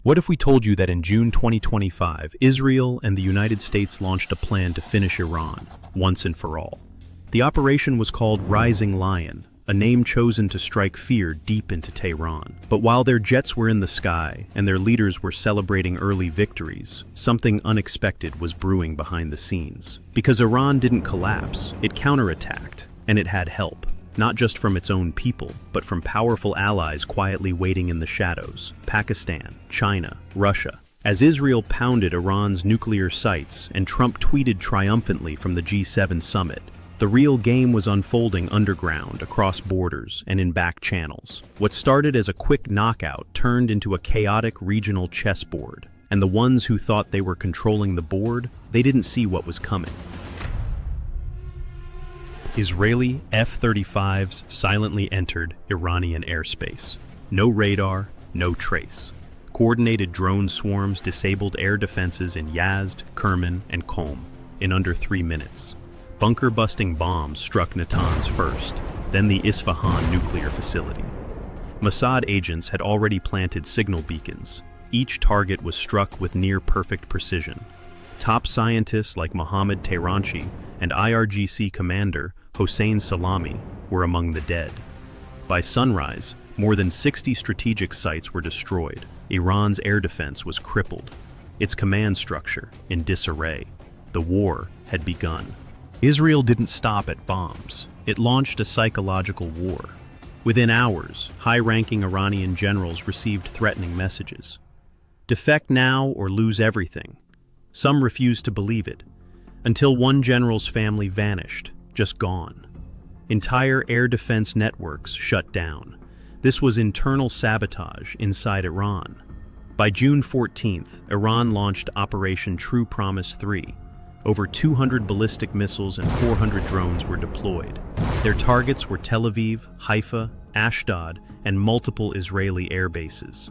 What if we told you that in June 2025, Israel and the United States launched a plan to finish Iran, once and for all? The operation was called Rising Lion, a name chosen to strike fear deep into Tehran. But while their jets were in the sky and their leaders were celebrating early victories, something unexpected was brewing behind the scenes. Because Iran didn't collapse, it counterattacked, and it had help. Not just from its own people, but from powerful allies quietly waiting in the shadows: Pakistan, China, Russia. As Israel pounded Iran's nuclear sites and Trump tweeted triumphantly from the G7 summit, the real game was unfolding underground, across borders, and in back channels. What started as a quick knockout turned into a chaotic regional chessboard, and the ones who thought they were controlling the board, they didn't see what was coming. Israeli F-35s silently entered Iranian airspace. No radar, no trace. Coordinated drone swarms disabled air defenses in Yazd, Kerman, and Qom in under 3 minutes. Bunker-busting bombs struck Natanz first, then the Isfahan nuclear facility. Mossad agents had already planted signal beacons. Each target was struck with near-perfect precision. Top scientists like Mohammad Tehranchi and IRGC commander Hossein Salami were among the dead. By sunrise, more than 60 strategic sites were destroyed. Iran's air defense was crippled, its command structure in disarray. The war had begun. Israel didn't stop at bombs. It launched a psychological war. Within hours, high-ranking Iranian generals received threatening messages. Defect now or lose everything. Some refused to believe it, until one general's family vanished, just gone. Entire air defense networks shut down. This was internal sabotage inside Iran. By June 14th, Iran launched Operation True Promise 3. Over 200 ballistic missiles and 400 drones were deployed. Their targets were Tel Aviv, Haifa, Ashdod, and multiple Israeli air bases.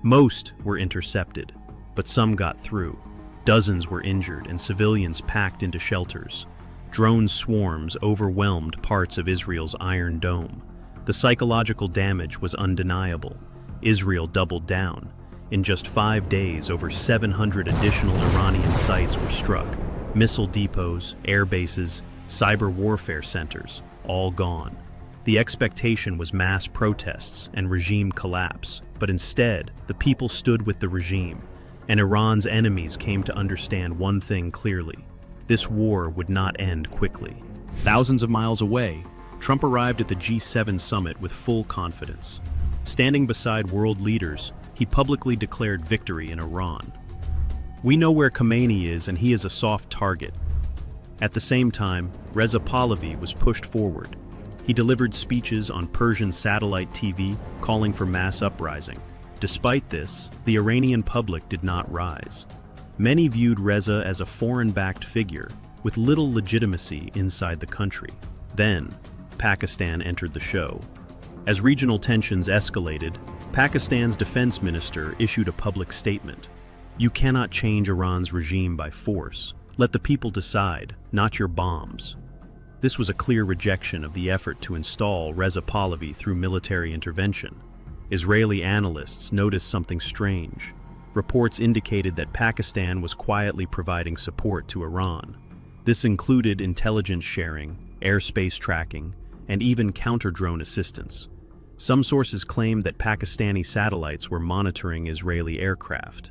Most were intercepted, but some got through. Dozens were injured and civilians packed into shelters. Drone swarms overwhelmed parts of Israel's Iron Dome. The psychological damage was undeniable. Israel doubled down. In just 5 days, over 700 additional Iranian sites were struck. Missile depots, air bases, cyber warfare centers, all gone. The expectation was mass protests and regime collapse, but instead, the people stood with the regime, and Iran's enemies came to understand one thing clearly: this war would not end quickly. Thousands of miles away, Trump arrived at the G7 summit with full confidence. Standing beside world leaders, he publicly declared victory in Iran. "We know where Khamenei is, and he is a soft target." At the same time, Reza Pahlavi was pushed forward. He delivered speeches on Persian satellite TV calling for mass uprising. Despite this, the Iranian public did not rise. Many viewed Reza as a foreign-backed figure with little legitimacy inside the country. Then, Pakistan entered the show. As regional tensions escalated, Pakistan's defense minister issued a public statement. "You cannot change Iran's regime by force. Let the people decide, not your bombs." This was a clear rejection of the effort to install Reza Pahlavi through military intervention. Israeli analysts noticed something strange. Reports indicated that Pakistan was quietly providing support to Iran. This included intelligence sharing, airspace tracking, and even counter-drone assistance. Some sources claimed that Pakistani satellites were monitoring Israeli aircraft.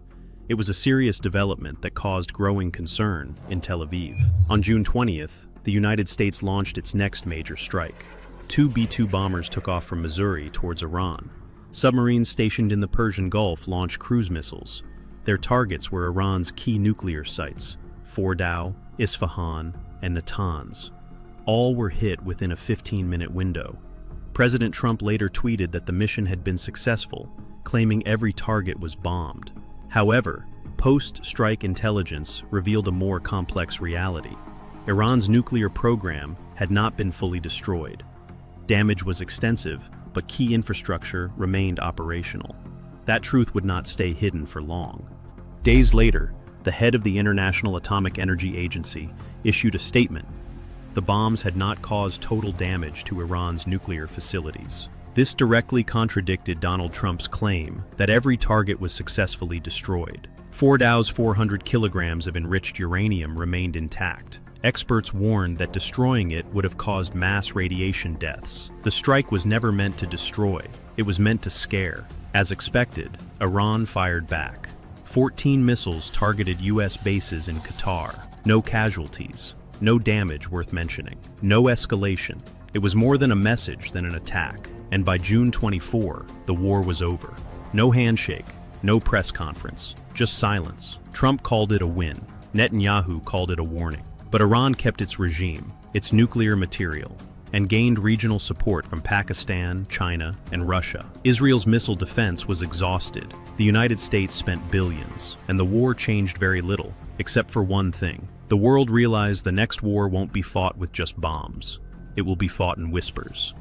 It was a serious development that caused growing concern in Tel Aviv. On June 20th, the United States launched its next major strike. 2 B-2 bombers took off from Missouri towards Iran. Submarines stationed in the Persian Gulf launched cruise missiles. Their targets were Iran's key nuclear sites: Fordow, Isfahan, and Natanz. All were hit within a 15-minute window. President Trump later tweeted that the mission had been successful, claiming every target was bombed. However, post-strike intelligence revealed a more complex reality. Iran's nuclear program had not been fully destroyed. Damage was extensive, but key infrastructure remained operational. That truth would not stay hidden for long. Days later, the head of the International Atomic Energy Agency issued a statement. The bombs had not caused total damage to Iran's nuclear facilities. This directly contradicted Donald Trump's claim that every target was successfully destroyed. Fordow's 400 kilograms of enriched uranium remained intact. Experts warned that destroying it would have caused mass radiation deaths. The strike was never meant to destroy, it was meant to scare. As expected, Iran fired back. 14 missiles targeted U.S. bases in Qatar. No casualties, no damage worth mentioning, no escalation. It was more than a message than an attack, and by June 24, the war was over. No handshake, no press conference, just silence. Trump called it a win. Netanyahu called it a warning. But Iran kept its regime, its nuclear material, and gained regional support from Pakistan, China, and Russia. Israel's missile defense was exhausted. The United States spent billions, and the war changed very little, except for one thing. The world realized the next war won't be fought with just bombs. It will be fought in whispers.